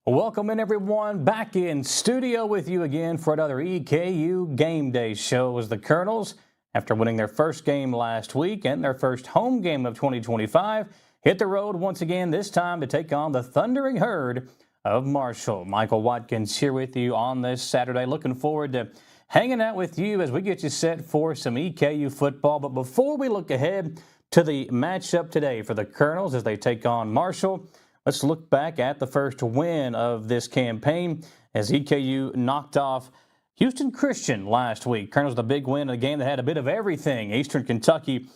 Welcome in, everyone, back in studio with you again for another EKU Game Day Show as the Colonels, after winning their first game last week and their first home game of 2025, hit the road once again, this time to take on the Thundering Herd of Marshall. Michael Watkins here with you on this Saturday. Looking forward to hanging out with you as we get you set for some EKU football. But before we look ahead to the matchup today for the Colonels as they take on Marshall, let's look back at the first win of this campaign as EKU knocked off Houston Christian last week. Colonels with a big win in a game that had a bit of everything. Eastern Kentucky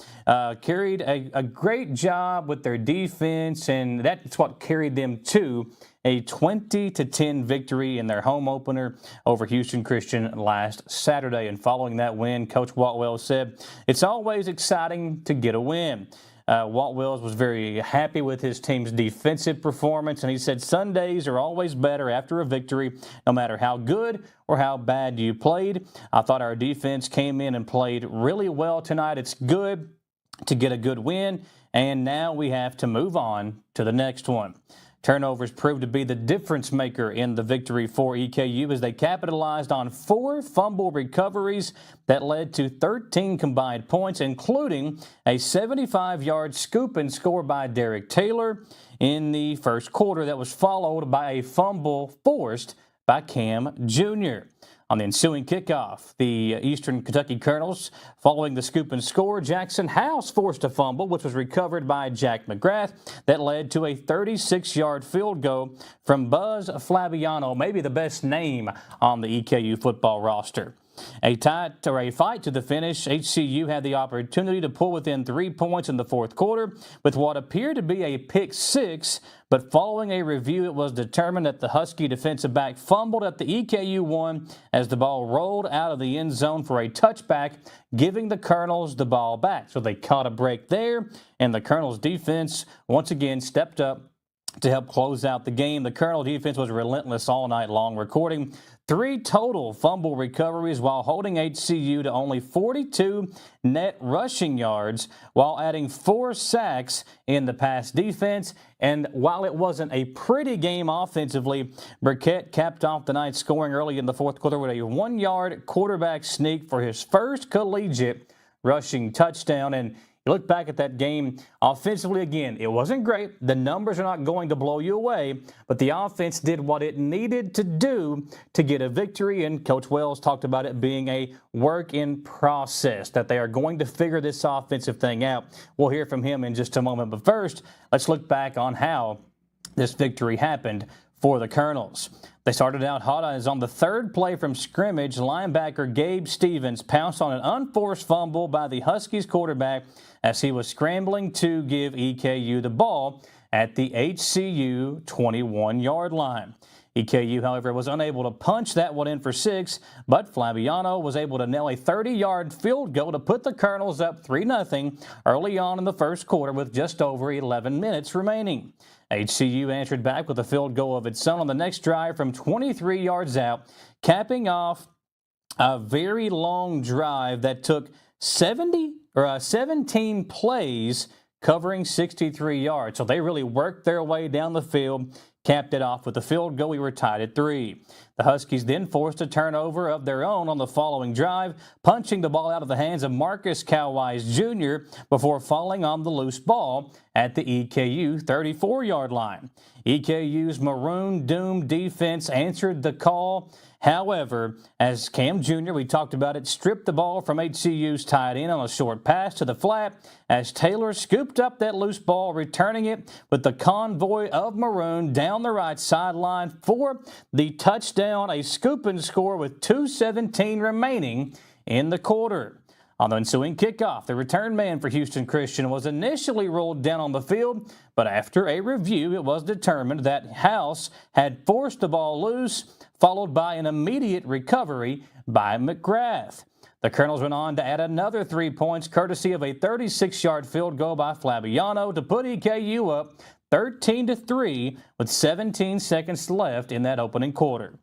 carried a great job with their defense, and that's what carried them to a 20-10 victory in their home opener over Houston Christian last Saturday. And following that win, Coach Waltwell said, "It's always exciting to get a win." Walt Wells was very happy with his team's defensive performance, and he said Sundays are always better after a victory, no matter how good or how bad you played. I thought our defense came in and played really well tonight. It's good to get a good win, and now we have to move on to the next one. Turnovers proved to be the difference maker in the victory for EKU as they capitalized on 4 fumble recoveries that led to 13 combined points, including a 75-yard scoop and score by Derek Taylor in the first quarter that was followed by a fumble forced by Cam Jr. On the ensuing kickoff, the Eastern Kentucky Colonels, following the scoop and score, Jackson House forced a fumble, which was recovered by Jack McGrath, that led to a 36-yard field goal from Buzz Flabiano, maybe the best name on the EKU football roster. A fight to the finish, HCU had the opportunity to pull within 3 points in the fourth quarter with what appeared to be a pick six, but following a review, it was determined that the Husky defensive back fumbled at the EKU one as the ball rolled out of the end zone for a touchback, giving the Colonels the ball back. So they caught a break there, and the Colonels defense once again stepped up to help close out the game. The Colonel defense was relentless all night long, recording 3 total fumble recoveries while holding HCU to only 42 net rushing yards while adding 4 sacks in the pass defense. And while it wasn't a pretty game offensively, Burkett capped off the night scoring early in the fourth quarter with a 1-yard quarterback sneak for his first collegiate rushing touchdown. And you look back at that game offensively, again, it wasn't great. The numbers are not going to blow you away, but the offense did what it needed to do to get a victory, and Coach Wells talked about it being a work in process, that they are going to figure this offensive thing out. We'll hear from him in just a moment, but first, let's look back on how this victory happened for the Colonels. They started out hot as on the third play from scrimmage, linebacker Gabe Stevens pounced on an unforced fumble by the Huskies quarterback as he was scrambling to give EKU the ball at the HCU 21-yard line. EKU, however, was unable to punch that one in for 6, but Flabiano was able to nail a 30-yard field goal to put the Colonels up 3-0 early on in the first quarter with just over 11 minutes remaining. HCU answered back with a field goal of its own on the next drive from 23 yards out, capping off a very long drive that took 17 plays covering 63 yards. So they really worked their way down the field, capped it off with a field goal. We were tied at 3. The Huskies then forced a turnover of their own on the following drive, punching the ball out of the hands of Marcus Cowwise Jr. before falling on the loose ball at the EKU 34-yard line. EKU's Maroon Doom defense answered the call. However, as Cam Jr., we talked about it, stripped the ball from HCU's tight end on a short pass to the flat as Taylor scooped up that loose ball, returning it with the convoy of Maroon down the right sideline for the touchdown, a scoop and score with 2:17 remaining in the quarter. On the ensuing kickoff, the return man for Houston Christian was initially rolled down on the field, but after a review, it was determined that House had forced the ball loose, followed by an immediate recovery by McGrath. The Colonels went on to add another 3 points, courtesy of a 36-yard field goal by Flabiano to put EKU up 13-3 with 17 seconds left in that opening quarter.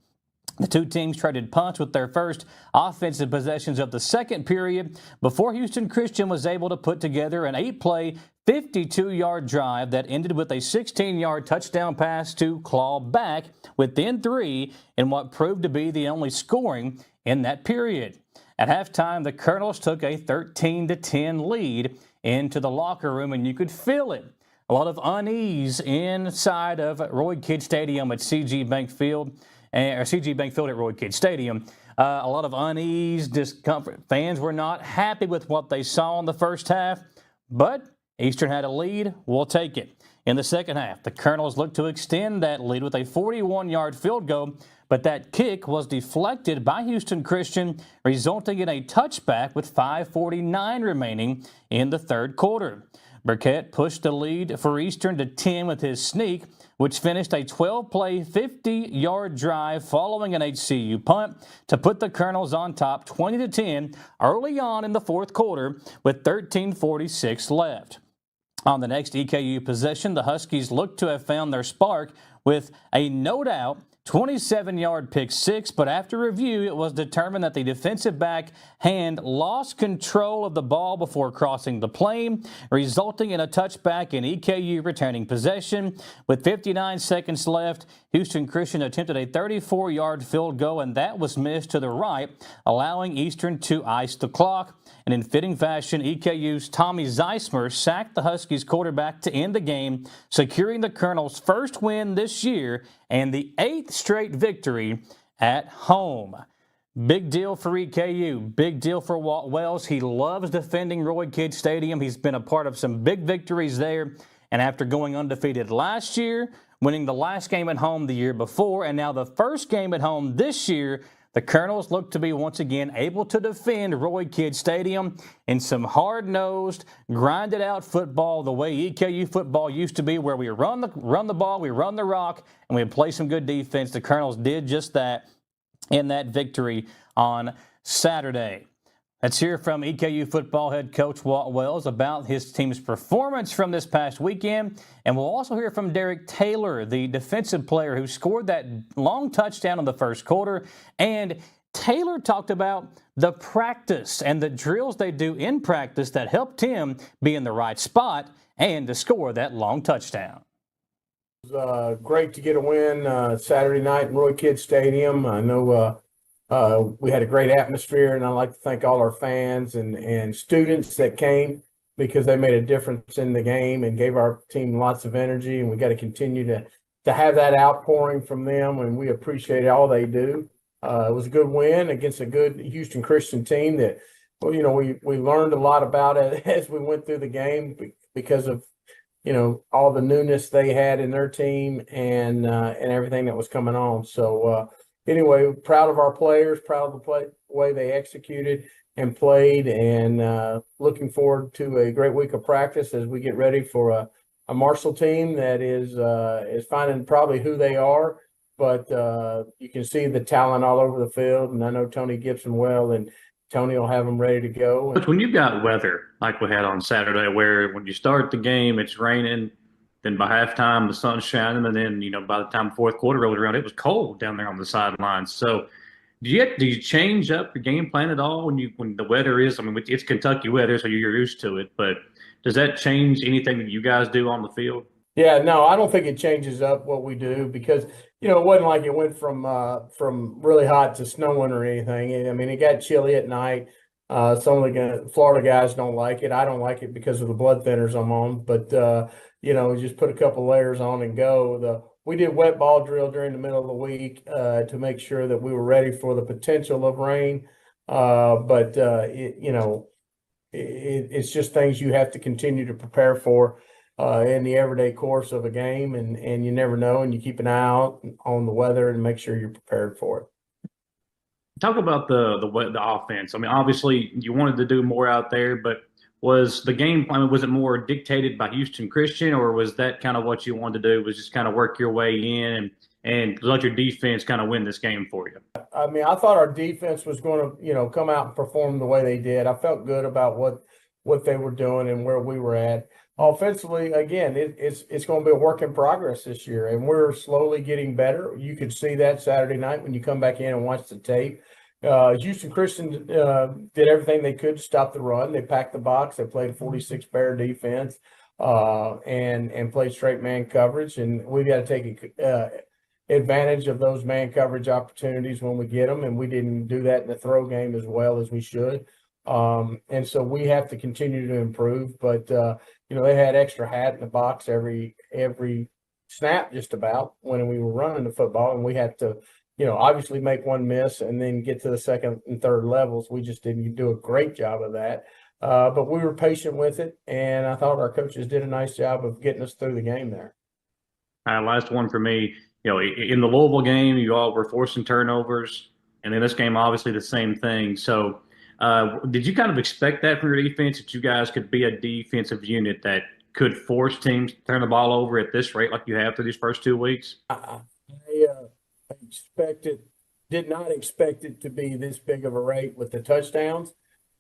The two teams traded punts with their first offensive possessions of the second period before Houston Christian was able to put together an 8-play, 52-yard drive that ended with a 16-yard touchdown pass to claw back within 3 in what proved to be the only scoring in that period. At halftime, the Colonels took a 13-10 lead into the locker room, and you could feel it. A lot of unease inside of Roy Kidd Stadium at CG Bank Field, or CG Bank Field at Roy Kidd Stadium. A lot of unease, discomfort. Fans were not happy with what they saw in the first half, but Eastern had a lead. We'll take it. In the second half, the Colonels looked to extend that lead with a 41-yard field goal, but that kick was deflected by Houston Christian, resulting in a touchback with 5:49 remaining in the third quarter. Burkett pushed the lead for Eastern to 10 with his sneak, which finished a 12-play, 50-yard drive following an HCU punt to put the Colonels on top 20-10 early on in the fourth quarter with 13:46 left. On the next EKU possession, the Huskies looked to have found their spark with a no-doubt 27-yard pick six, but after review, it was determined that the defensive back hand lost control of the ball before crossing the plane, resulting in a touchback and EKU retaining possession. With 59 seconds left, Houston Christian attempted a 34-yard field goal, and that was missed to the right, allowing Eastern to ice the clock. And in fitting fashion, EKU's Tommy Zeismer sacked the Huskies quarterback to end the game, securing the Colonels' first win this year and the 8th straight victory at home. Big deal for EKU. Big deal for Walt Wells. He loves defending Roy Kidd Stadium. He's been a part of some big victories there. And after going undefeated last year, winning the last game at home the year before, and now the first game at home this year, the Colonels look to be once again able to defend Roy Kidd Stadium in some hard-nosed, grinded-out football, the way EKU football used to be, where we run the ball, we run the rock, and we play some good defense. The Colonels did just that in that victory on Saturday. Let's hear from EKU football head coach Walt Wells about his team's performance from this past weekend. And we'll also hear from Derek Taylor, the defensive player who scored that long touchdown in the first quarter. And Taylor talked about the practice and the drills they do in practice that helped him be in the right spot and to score that long touchdown. It was great to get a win Saturday night in Roy Kidd Stadium. I know we had a great atmosphere, and I'd like to thank all our fans and students that came, because they made a difference in the game and gave our team lots of energy, and we got to continue to have that outpouring from them, and we appreciate all they do. It was a good win against a good Houston Christian team that, well, you know, we learned a lot about it as we went through the game because of, you know, all the newness they had in their team and everything that was coming on. So, anyway, proud of our players, proud of the way they executed and played, and looking forward to a great week of practice as we get ready for a Marshall team that is finding probably who they are, but you can see the talent all over the field, and I know Tony Gibson well, and Tony will have them ready to go. But when you've got weather like we had on Saturday, where when you start the game, it's raining, then by halftime, the sun's shining, and then, you know, by the time the fourth quarter rolled around, it was cold down there on the sidelines. So do you change up your game plan at all when the weather is, I mean, it's Kentucky weather, so you're used to it, but does that change anything that you guys do on the field? Yeah, no, I don't think it changes up what we do, because, you know, it wasn't like it went from really hot to snowing or anything. I mean, it got chilly at night. Some of the Florida guys don't like it. I don't like it because of the blood thinners I'm on, but you know, just put a couple layers on and go. We did wet ball drill during the middle of the week to make sure that we were ready for the potential of rain. But you know, it's just things you have to continue to prepare for in the everyday course of a game, and you never know, and you keep an eye out on the weather and make sure you're prepared for it. Talk about the offense. I mean, obviously you wanted to do more out there, but was the game plan, was it more dictated by Houston Christian, or was that kind of what you wanted to do, was just kind of work your way in and let your defense kind of win this game for you? I mean, I thought our defense was going to, you know, come out and perform the way they did. I felt good about what they were doing and where we were at. Offensively, again, it's going to be a work in progress this year, and we're slowly getting better. You could see that Saturday night when you come back in and watch the tape. Houston Christian did everything they could to stop the run. They packed the box. They played a 46 bear defense. and play straight man coverage. And we've got to take advantage of those man coverage opportunities when we get them. And we didn't do that in the throw game as well as we should. And so we have to continue to improve. But they had extra hat in the box every snap just about when we were running the football, and we had to obviously make one miss and then get to the second and third levels. We just didn't do a great job of that. But we were patient with it, and I thought our coaches did a nice job of getting us through the game there. Last one for me. In the Louisville game, you all were forcing turnovers, and in this game, obviously the same thing. So did you kind of expect that from your defense, that you guys could be a defensive unit that could force teams to turn the ball over at this rate like you have through these first 2 weeks? I did not expect it to be this big of a rate with the touchdowns,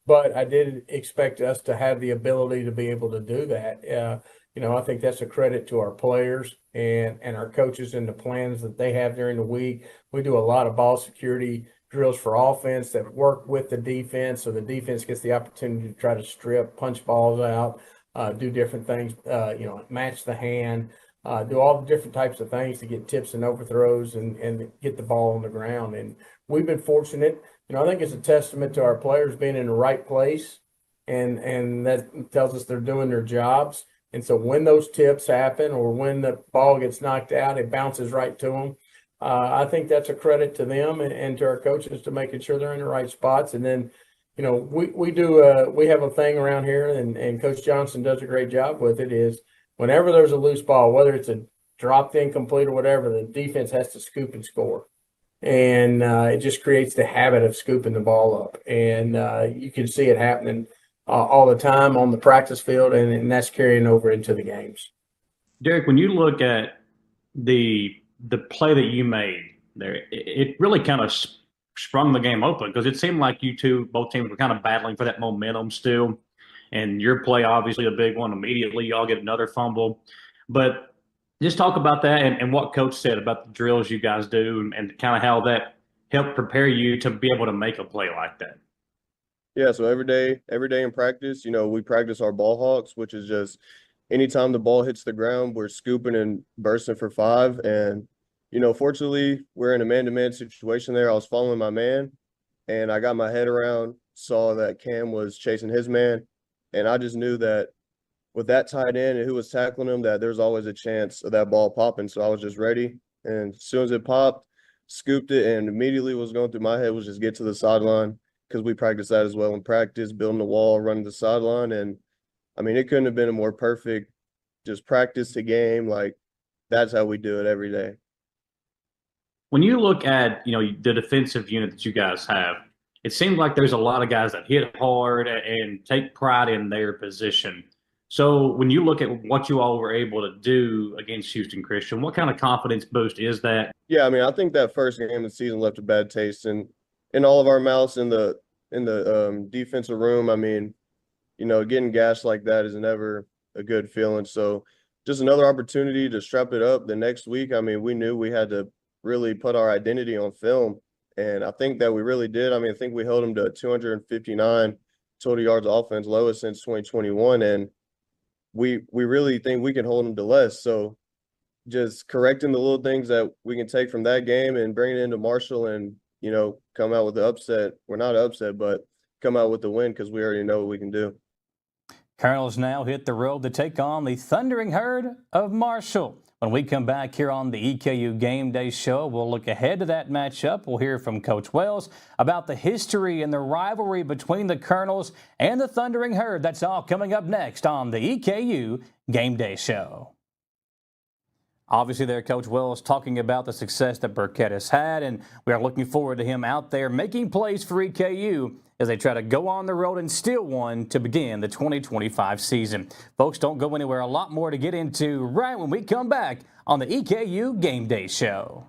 but I did expect us to have the ability to be able to do that. I think that's a credit to our players and our coaches and the plans that they have during the week. We do a lot of ball security drills for offense that work with the defense, so the defense gets the opportunity to try to strip, punch balls out, do different things, match the hand, do all the different types of things to get tips and overthrows and get the ball on the ground. And we've been fortunate. I think it's a testament to our players being in the right place, and that tells us they're doing their jobs. And so when those tips happen or when the ball gets knocked out, it bounces right to them. I think that's a credit to them and to our coaches to making sure they're in the right spots. And then, we have a thing around here, and Coach Johnson does a great job with it, is whenever there's a loose ball, whether it's a dropped incomplete or whatever, the defense has to scoop and score. And it just creates the habit of scooping the ball up. And you can see it happening all the time on the practice field, and that's carrying over into the games. Derek, when you look at the play that you made there, it really kind of sprung the game open, because it seemed like both teams were kind of battling for that momentum still. And your play, obviously a big one. Immediately, y'all get another fumble. But just talk about that and what Coach said about the drills you guys do and kind of how that helped prepare you to be able to make a play like that. Yeah, so every day in practice, we practice our ball hawks, which is just anytime the ball hits the ground, we're scooping and bursting for 5. And, fortunately, we're in a man-to-man situation there. I was following my man, and I got my head around, saw that Cam was chasing his man, and I just knew that with that tight end and who was tackling him, that there's always a chance of that ball popping. So I was just ready. And as soon as it popped, scooped it, and immediately what was going through my head was just get to the sideline, because we practiced that as well in practice, building the wall, running the sideline. And, it couldn't have been a more perfect just practice to game. Like, that's how we do it every day. When you look at, the defensive unit that you guys have, it seems like there's a lot of guys that hit hard and take pride in their position. So when you look at what you all were able to do against Houston Christian, what kind of confidence boost is that? Yeah, I think that first game of the season left a bad taste in all of our mouths in the defensive room. Getting gashed like that is never a good feeling. So just another opportunity to strap it up the next week. We knew we had to really put our identity on film, and I think that we really did. I think we held them to 259 total yards of offense, lowest since 2021, and we really think we can hold them to less. So just correcting the little things that we can take from that game and bring it into Marshall and, come out with the upset. We're not upset, but come out with the win, because we already know what we can do. Colonels now hit the road to take on the Thundering Herd of Marshall. When we come back here on the EKU Game Day Show, we'll look ahead to that matchup. We'll hear from Coach Wells about the history and the rivalry between the Colonels and the Thundering Herd. That's all coming up next on the EKU Game Day Show. Obviously there, Coach Wells talking about the success that Burkett has had, and we are looking forward to him out there making plays for EKU as they try to go on the road and steal one to begin the 2025 season. Folks, don't go anywhere. A lot more to get into right when we come back on the EKU Game Day Show.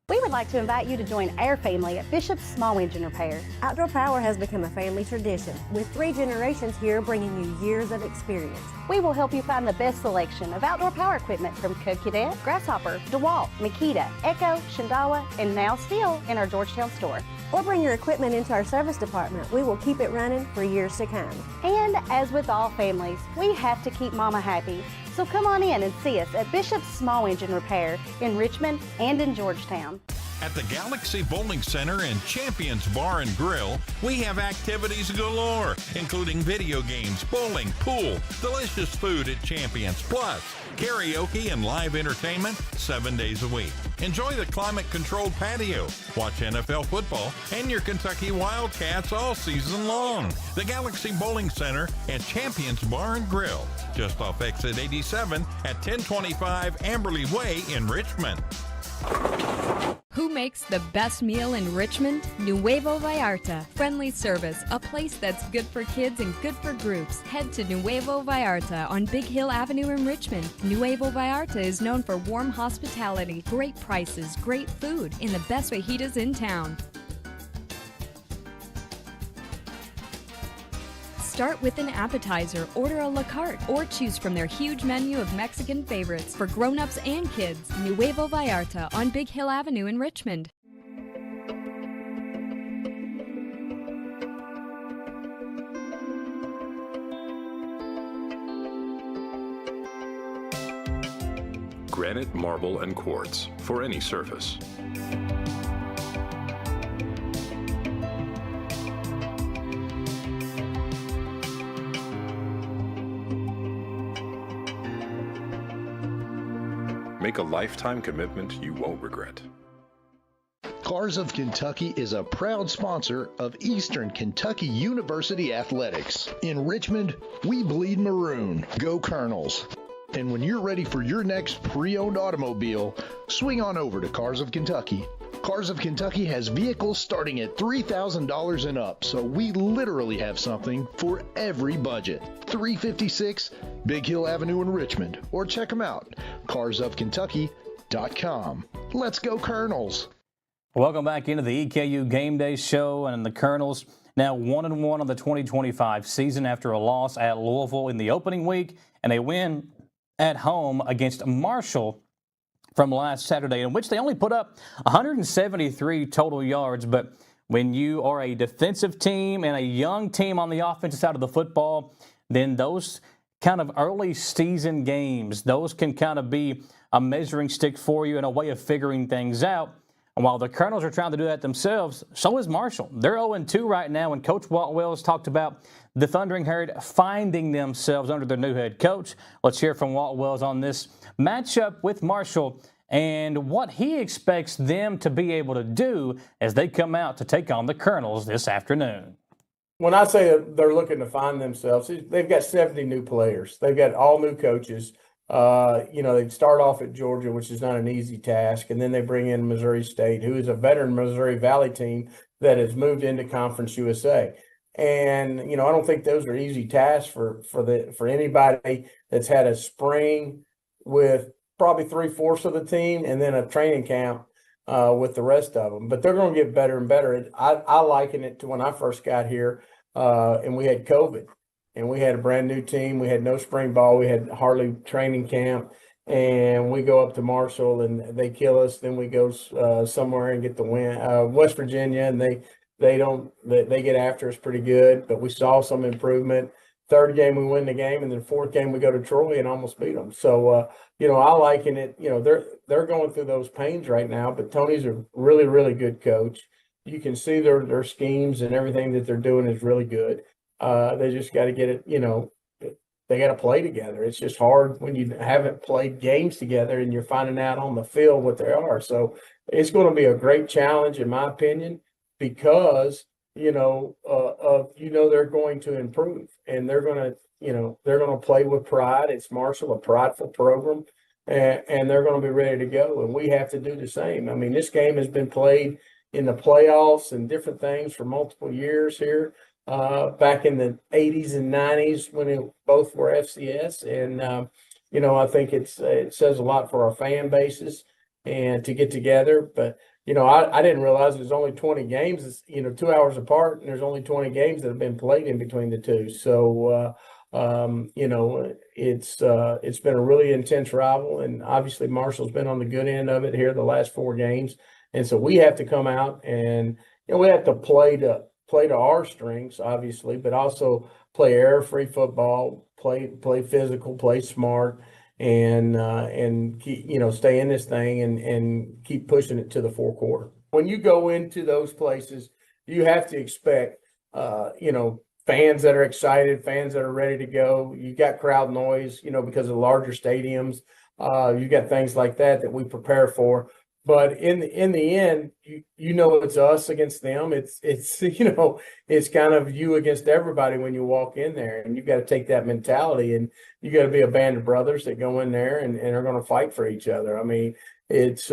We would like to invite you to join our family at Bishop's Small Engine Repair. Outdoor Power has become a family tradition, with 3 generations here bringing you years of experience. We will help you find the best selection of outdoor power equipment from Code Cadet, Grasshopper, DeWalt, Makita, Echo, Shindawa, and now Steel in our Georgetown store. Or bring your equipment into our service department. We will keep it running for years to come. And as with all families, we have to keep Mama happy. So come on in and see us at Bishop's Small Engine Repair in Richmond and in Georgetown. At the Galaxy Bowling Center and Champions Bar and Grill, we have activities galore, including video games, bowling, pool, delicious food at Champions, plus karaoke and live entertainment 7 days a week. Enjoy the climate-controlled patio, watch NFL football, and your Kentucky Wildcats all season long. The Galaxy Bowling Center and Champions Bar and Grill, just off exit 87 at 1025 Amberley Way in Richmond. Who makes the best meal in Richmond? Nuevo Vallarta. Friendly service, a place that's good for kids and good for groups. Head to Nuevo Vallarta on Big Hill Avenue in Richmond. Nuevo Vallarta is known for warm hospitality, great prices, great food, and the best fajitas in town. Start with an appetizer, order a la carte, or choose from their huge menu of Mexican favorites for grown-ups and kids. Nuevo Vallarta on Big Hill Avenue in Richmond. Granite, marble, and quartz for any surface. Make a lifetime commitment you won't regret. Cars of Kentucky is a proud sponsor of Eastern Kentucky University Athletics. In Richmond, we bleed maroon. Go Colonels. And when you're ready for your next pre-owned automobile, swing on over to Cars of Kentucky. Cars of Kentucky has vehicles starting at $3,000 and up, so we literally have something for every budget. 356 Big Hill Avenue in Richmond, or check them out, carsofkentucky.com. Let's go Colonels! Welcome back into the EKU Game Day Show, and the Colonels now 1-1 on the 2025 season after a loss at Louisville in the opening week and a win at home against Marshall from last Saturday, in which they only put up 173 total yards. But when you are a defensive team and a young team on the offensive side of the football, then those kind of early season games, those can kind of be a measuring stick for you and a way of figuring things out. And while the Colonels are trying to do that themselves, so is Marshall. They're 0-2 right now, and Coach Walt Wells talked about the Thundering Herd finding themselves under their new head coach. Let's hear from Walt Wells on this matchup with Marshall and what he expects them to be able to do as they come out to take on the Colonels this afternoon. When I say they're looking to find themselves, they've got 70 new players. They've got all new coaches. They start off at Georgia, which is not an easy task, and then they bring in Missouri State, who is a veteran Missouri Valley team that has moved into Conference USA. And I don't think those are easy tasks for anybody that's had a spring with probably 3/4 of the team and then a training camp with the rest of them. But they're going to get better and better. I liken it to when I first got here and we had COVID. And we had a brand new team. We had no spring ball. We had hardly training camp. And we go up to Marshall and they kill us. Then we go somewhere and get the win. West Virginia, and they get after us pretty good. But we saw some improvement. Third game we win the game, and then fourth game we go to Troy and almost beat them. So I liken it. They're going through those pains right now. But Tony's a really, really good coach. You can see their schemes and everything that they're doing is really good. They just got to get it, they got to play together. It's just hard when you haven't played games together and you're finding out on the field what they are. So it's going to be a great challenge, in my opinion, because, they're going to improve and they're going to play with pride. It's Marshall, a prideful program, and they're going to be ready to go. And we have to do the same. I mean, this game has been played in the playoffs and different things for multiple years here. Back in the 80s and 90s when both were FCS. And, I think it says a lot for our fan bases and to get together. But I didn't realize there's only 20 games, 2 hours apart, and there's only 20 games that have been played in between the two. So, it's been a really intense rival, and obviously Marshall's been on the good end of it here the last 4 games. And so we have to come out and, we have to play to our strengths, obviously, but also play error-free football, play physical, play smart, and keep, stay in this thing and keep pushing it to the fourth quarter. When you go into those places, you have to expect, fans that are excited, fans that are ready to go. You got crowd noise, because of larger stadiums. You got things like that we prepare for. But in the end, it's us against them. It's it's kind of you against everybody when you walk in there, and you've got to take that mentality, and you got to be a band of brothers that go in there and are going to fight for each other. I mean, it's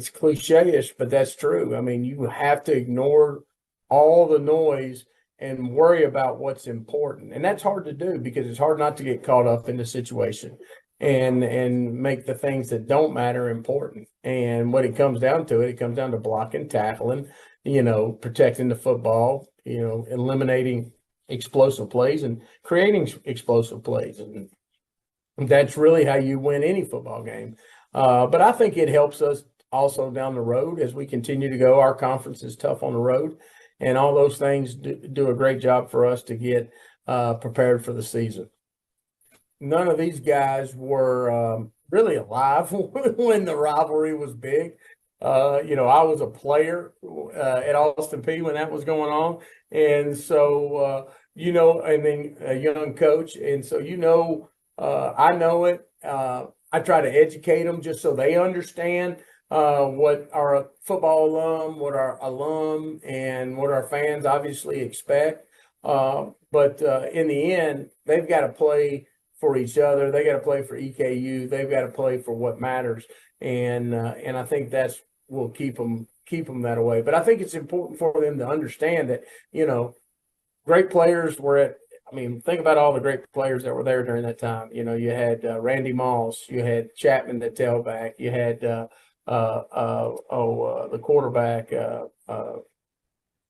cliche-ish, but that's true. I mean, you have to ignore all the noise and worry about what's important, and that's hard to do because it's hard not to get caught up in the situation. And make the things that don't matter important. And when it comes down to it comes down to blocking, tackling, protecting the football, eliminating explosive plays and creating explosive plays. And that's really how you win any football game. But I think it helps us also down the road as we continue to go. Our conference is tough on the road, and all those things do a great job for us to get prepared for the season. None of these guys were really alive when the rivalry was big. I was a player at Austin Peay when that was going on. And so, and then a young coach. And so, I know it. I try to educate them just so they understand what our football what our alum and what our fans obviously expect. But in the end, they've got to play for each other. They got to play for EKU. They've got to play for what matters, and I think that's will keep them that way. But I think it's important for them to understand that great players were at. I mean, think about all the great players that were there during that time. You had Randy Moss, you had Chapman, the tailback, you had the quarterback.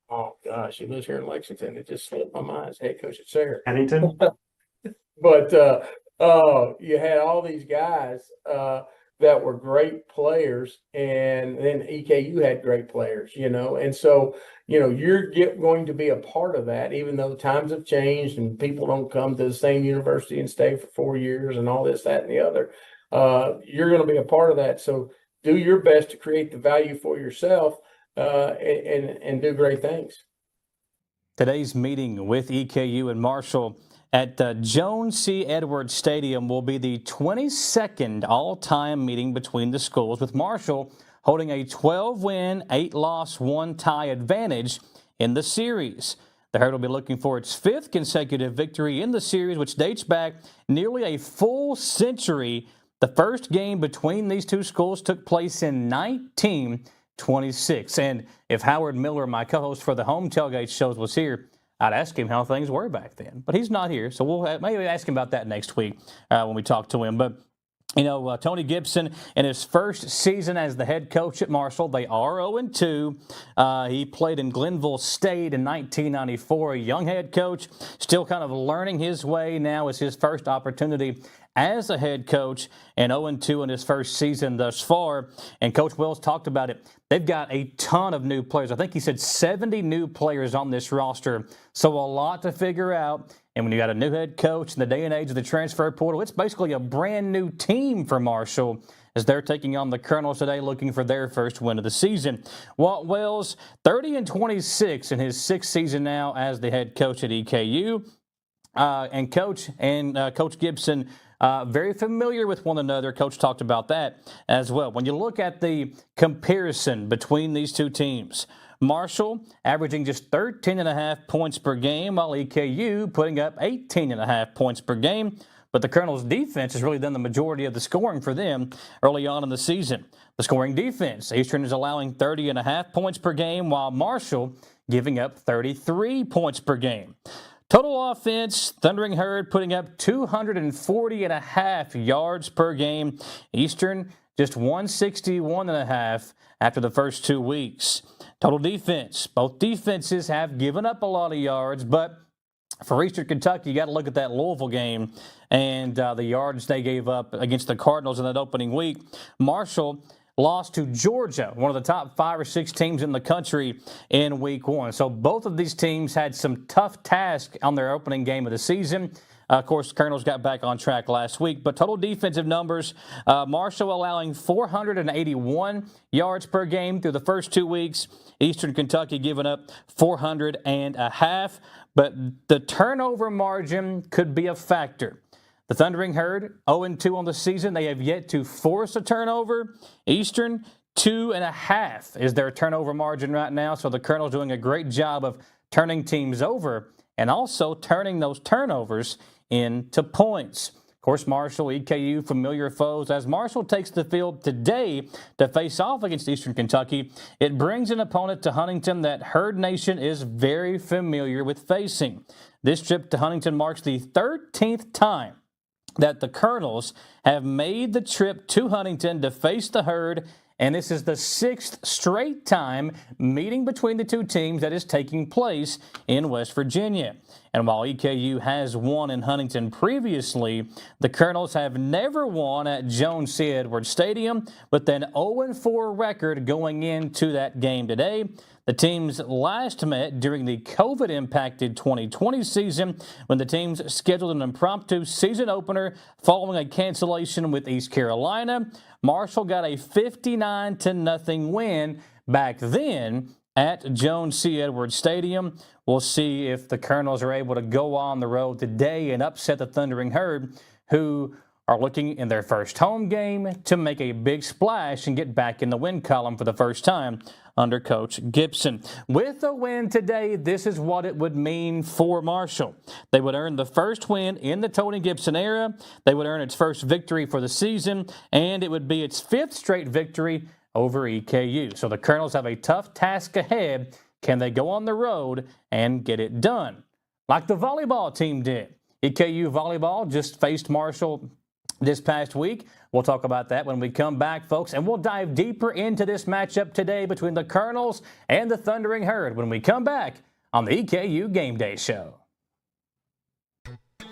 Oh gosh, he lives here in Lexington. It just slipped my mind. It's head coach at Sarah. Pennington. But you had all these guys that were great players, and then EKU had great players, and so, you're going to be a part of that, even though times have changed and people don't come to the same university and stay for 4 years and all this, that, and the other. You're going to be a part of that. So do your best to create the value for yourself and do great things. Today's meeting with EKU and Marshall at Jones C. Edwards Stadium will be the 22nd all-time meeting between the schools, with Marshall holding a 12-win, 8-loss, 1-tie advantage in the series. The Herd will be looking for its 5th consecutive victory in the series, which dates back nearly a full century. The first game between these two schools took place in 1926. And if Howard Miller, my co-host for the Home Tailgate shows, was here, I'd ask him how things were back then. But he's not here, so we'll maybe ask him about that next week when we talk to him. But, Tony Gibson, in his first season as the head coach at Marshall, they are 0-2. He played in Glenville State in 1994, a young head coach, still kind of learning his way. Now is his first opportunity as a head coach, and 0-2 in his first season thus far. And Coach Wells talked about it. They've got a ton of new players. I think he said 70 new players on this roster. So a lot to figure out. And when you got a new head coach in the day and age of the transfer portal, it's basically a brand new team for Marshall as they're taking on the Colonels today, looking for their first win of the season. Walt Wells, 30-26 in his 6th season now as the head coach at EKU. And Coach Gibson, very familiar with one another. Coach talked about that as well. When you look at the comparison between these two teams, Marshall averaging just 13.5 points per game, while EKU putting up 18.5 points per game. But the Colonels' defense has really done the majority of the scoring for them early on in the season. The scoring defense, Eastern is allowing 30.5 points per game, while Marshall giving up 33 points per game. Total offense, Thundering Herd putting up 240.5 yards per game. Eastern just 161.5 after the first 2 weeks. Total defense. Both defenses have given up a lot of yards, but for Eastern Kentucky, you got to look at that Louisville game and the yards they gave up against the Cardinals in that opening week. Marshall lost to Georgia, one of the top 5 or 6 teams in the country in week 1. So both of these teams had some tough tasks on their opening game of the season. Of course, Colonels got back on track last week, but total defensive numbers, Marshall allowing 481 yards per game through the first 2 weeks. Eastern Kentucky giving up 400.5, but the turnover margin could be a factor. The Thundering Herd, 0-2 on the season. They have yet to force a turnover. Eastern, 2.5 is their turnover margin right now. So the Colonels doing a great job of turning teams over and also turning those turnovers into points. Of course, Marshall, EKU, familiar foes. As Marshall takes the field today to face off against Eastern Kentucky, it brings an opponent to Huntington that Herd Nation is very familiar with facing. This trip to Huntington marks the 13th time that the Colonels have made the trip to Huntington to face the Herd, and this is the 6th straight time meeting between the two teams that is taking place in West Virginia. And while EKU has won in Huntington previously, the Colonels have never won at Jones C. Edwards Stadium with an 0-4 record going into that game today. The teams last met during the COVID-impacted 2020 season when the teams scheduled an impromptu season opener following a cancellation with East Carolina. Marshall got a 59-0 win back then at Jones C. Edwards Stadium. We'll see if the Colonels are able to go on the road today and upset the Thundering Herd, who are looking in their first home game to make a big splash and get back in the win column for the first time under Coach Gibson. With a win today, this is what it would mean for Marshall. They would earn the first win in the Tony Gibson era. They would earn its first victory for the season, and it would be its 5th straight victory over EKU. So the Colonels have a tough task ahead. Can they go on the road and get it done? Like the volleyball team did. EKU volleyball just faced Marshall this past week. We'll talk about that when we come back, folks, and we'll dive deeper into this matchup today between the Colonels and the Thundering Herd when we come back on the EKU Game Day Show.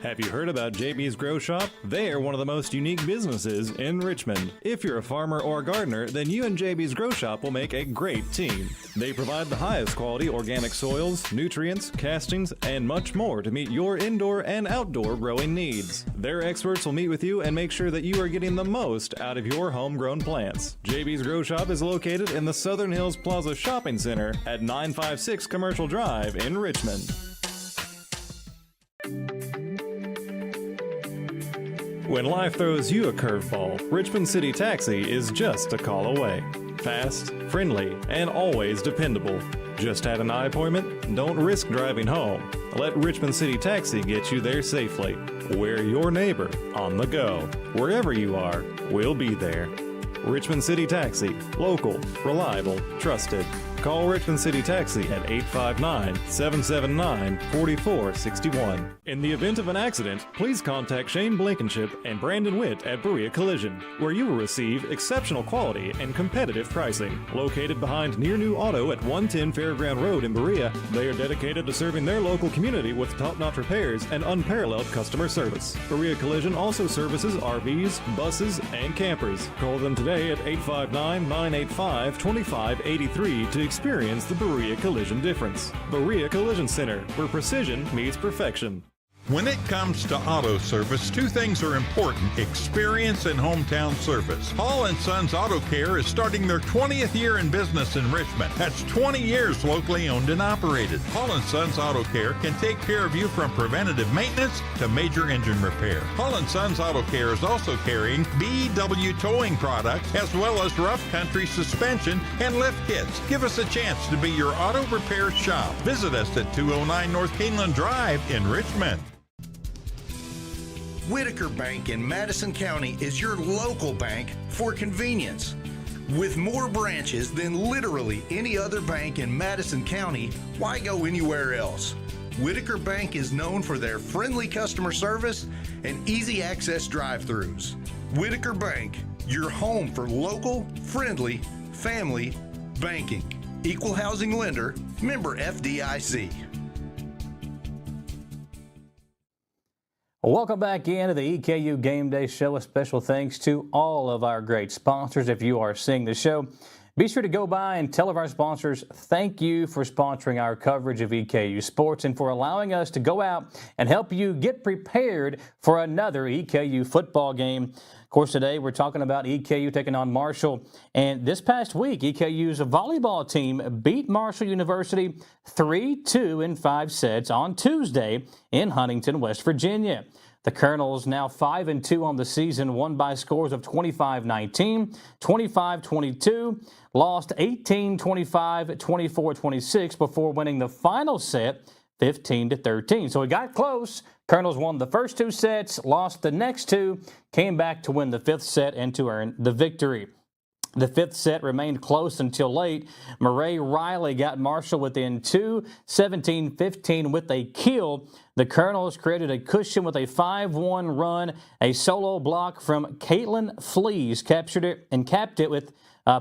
Have you heard about JB's Grow Shop? They are one of the most unique businesses in Richmond. If you're a farmer or a gardener, then you and JB's Grow Shop will make a great team. They provide the highest quality organic soils, nutrients, castings, and much more to meet your indoor and outdoor growing needs. Their experts will meet with you and make sure that you are getting the most out of your homegrown plants. JB's Grow Shop is located in the Southern Hills Plaza Shopping Center at 956 Commercial Drive in Richmond. When life throws you a curveball, Richmond City Taxi is just a call away. Fast, friendly, and always dependable. Just had an eye appointment? Don't risk driving home. Let Richmond City Taxi get you there safely. We're your neighbor on the go. Wherever you are, we'll be there. Richmond City Taxi. Local, reliable, trusted. Call Richmond City Taxi at 859-779-4461. In the event of an accident, please contact Shane Blankenship and Brandon Witt at Berea Collision, where you will receive exceptional quality and competitive pricing. Located behind Near New Auto at 110 Fairground Road in Berea, they are dedicated to serving their local community with top-notch repairs and unparalleled customer service. Berea Collision also services RVs, buses, and campers. Call them today at 859-985-2583 to experience the Berea Collision difference. Berea Collision Center, where precision meets perfection. When it comes to auto service, 2 things are important: experience and hometown service. Hall & Sons Auto Care is starting their 20th year in business in Richmond. That's 20 years locally owned and operated. Hall & Sons Auto Care can take care of you from preventative maintenance to major engine repair. Hall & Sons Auto Care is also carrying BW towing products as well as rough country suspension and lift kits. Give us a chance to be your auto repair shop. Visit us at 209 North Keeneland Drive in Richmond. Whitaker Bank in Madison County is your local bank for convenience. With more branches than literally any other bank in Madison County, why go anywhere else? Whitaker Bank is known for their friendly customer service and easy access drive-throughs. Whitaker Bank, your home for local, friendly, family banking. Equal housing lender, member FDIC. Welcome back into the EKU Game Day Show. A special thanks to all of our great sponsors. If you are seeing the show, be sure to go by and tell our sponsors thank you for sponsoring our coverage of EKU sports and for allowing us to go out and help you get prepared for another EKU football game. Of course, today we're talking about EKU taking on Marshall. And this past week, EKU's volleyball team beat Marshall University 3-2 in 5 sets on Tuesday in Huntington, West Virginia. The Colonels, now 5-2 on the season, won by scores of 25-19, 25-22, lost 18-25, 24-26 before winning the final set 15-13. So it got close. Colonels won the first 2 sets, lost the next 2, came back to win the 5th set and to earn the victory. The 5th set remained close until late. Murray Riley got Marshall within 2, 17-15 with a kill. The Colonels created a cushion with a 5-1 run. A solo block from Caitlin Flees captured it and capped it with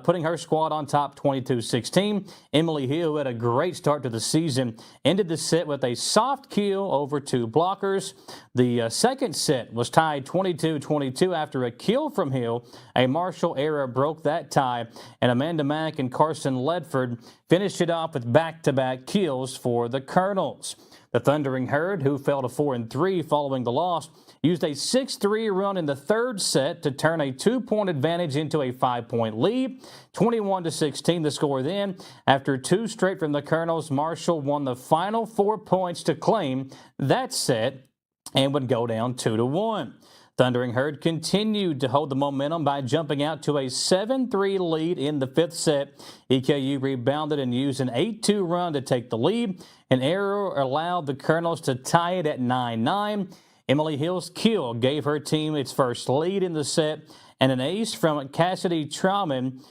putting her squad on top 22-16. Emily Hill, who had a great start to the season, ended the set with a soft kill over 2 blockers. The second set was tied 22-22 after a kill from Hill. A Marshall error broke that tie, and Amanda Mack and Carson Ledford finished it off with back-to-back kills for the Colonels. The Thundering Herd, who fell to 4-3 following the loss, used a 6-3 run in the 3rd set to turn a 2-point advantage into a 5-point lead. 21-16 the score then. After 2 straight from the Colonels, Marshall won the final 4 points to claim that set and would go down 2-1. Thundering Herd continued to hold the momentum by jumping out to a 7-3 lead in the 5th set. EKU rebounded and used an 8-2 run to take the lead. An error allowed the Colonels to tie it at 9-9. Emily Hill's kill gave her team its first lead in the set, and an ace from Cassidy Trauman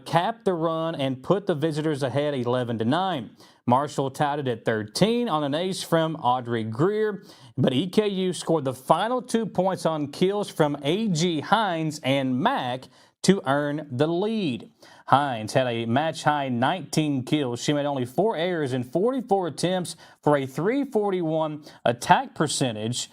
capped the run and put the visitors ahead 11-9. Marshall tied it at 13 on an ace from Audrey Greer, but EKU scored the final 2 points on kills from A.G. Hines and Mack to earn the lead. Hines had a match-high 19 kills. She made only 4 errors in 44 attempts for a .341 attack percentage.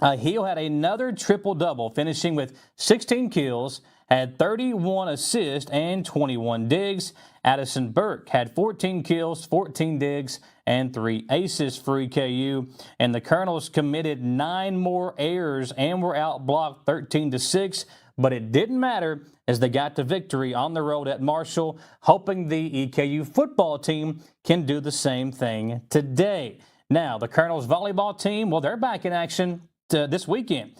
Hill had another triple-double, finishing with 16 kills, had 31 assists and 21 digs. Addison Burke had 14 kills, 14 digs, and 3 aces for EKU. And the Colonels committed 9 more errors and were outblocked 13-6. But it didn't matter as they got to victory on the road at Marshall, hoping the EKU football team can do the same thing today. Now, the Colonels volleyball team, well, they're back in action this weekend.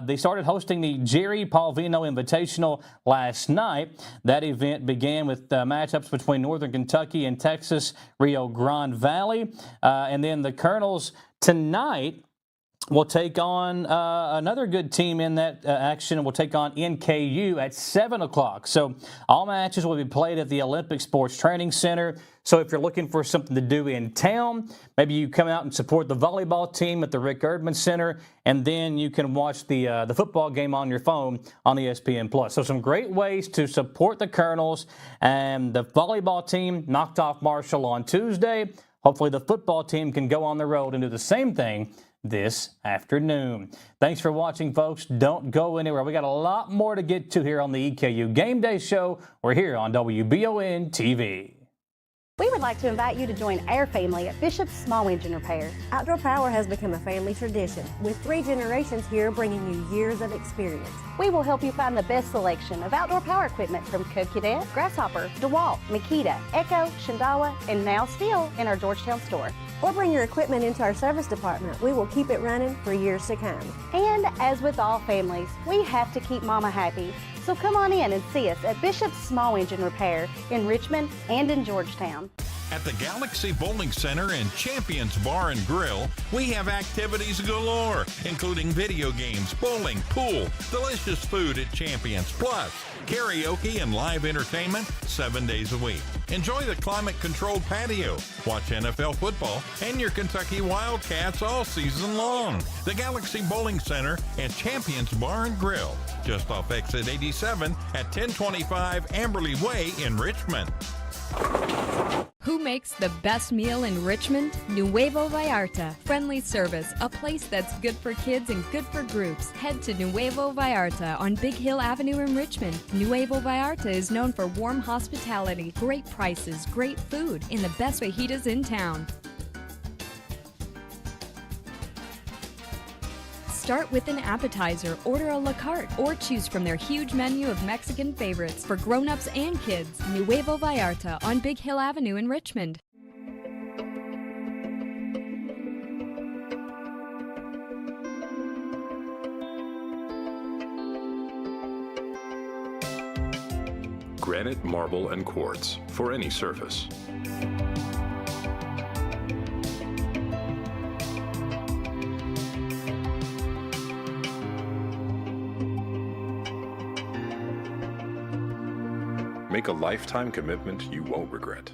They started hosting the Jerry Palvino Invitational last night. That event began with matchups between Northern Kentucky and Texas Rio Grande Valley. And then the Colonels tonight will take on another good team in that action. We'll take on NKU at 7 o'clock. So all matches will be played at the Olympic Sports Training Center. So if you're looking for something to do in town, maybe you come out and support the volleyball team at the Rick Erdman Center, and then you can watch the football game on your phone on ESPN+. So some great ways to support the Colonels. And the volleyball team knocked off Marshall on Tuesday. Hopefully the football team can go on the road and do the same thing this afternoon. Thanks for watching, folks. Don't go anywhere. We got a lot more to get to here on the EKU Game Day Show. We're here on WBON-TV. We would like to invite you to join our family at Bishop's Small Engine Repair. Outdoor power has become a family tradition, with 3 generations here bringing you years of experience. We will help you find the best selection of outdoor power equipment from Code Cadet, Grasshopper, DeWalt, Makita, EKU, Shindawa, and now Steel in our Georgetown store. Or bring your equipment into our service department. We will keep it running for years to come. And as with all families, we have to keep Mama happy. So come on in and see us at Bishop's Small Engine Repair in Richmond and in Georgetown. At the Galaxy Bowling Center and Champions Bar and Grill, we have activities galore, including video games, bowling, pool, delicious food at Champions, plus karaoke and live entertainment 7 days a week. Enjoy the climate-controlled patio, watch NFL football, and your Kentucky Wildcats all season long. The Galaxy Bowling Center and Champions Bar and Grill, just off exit 87 at 1025 Amberley Way in Richmond. Who makes the best meal in Richmond? Nuevo Vallarta. Friendly service, a place that's good for kids and good for groups. Head to Nuevo Vallarta on Big Hill Avenue in Richmond. Nuevo Vallarta is known for warm hospitality, great prices, great food, and the best fajitas in town. Start with an appetizer, order a la carte, or choose from their huge menu of Mexican favorites for grown-ups and kids. Nuevo Vallarta on Big Hill Avenue in Richmond. Granite, marble, and quartz for any surface. Make a lifetime commitment you won't regret.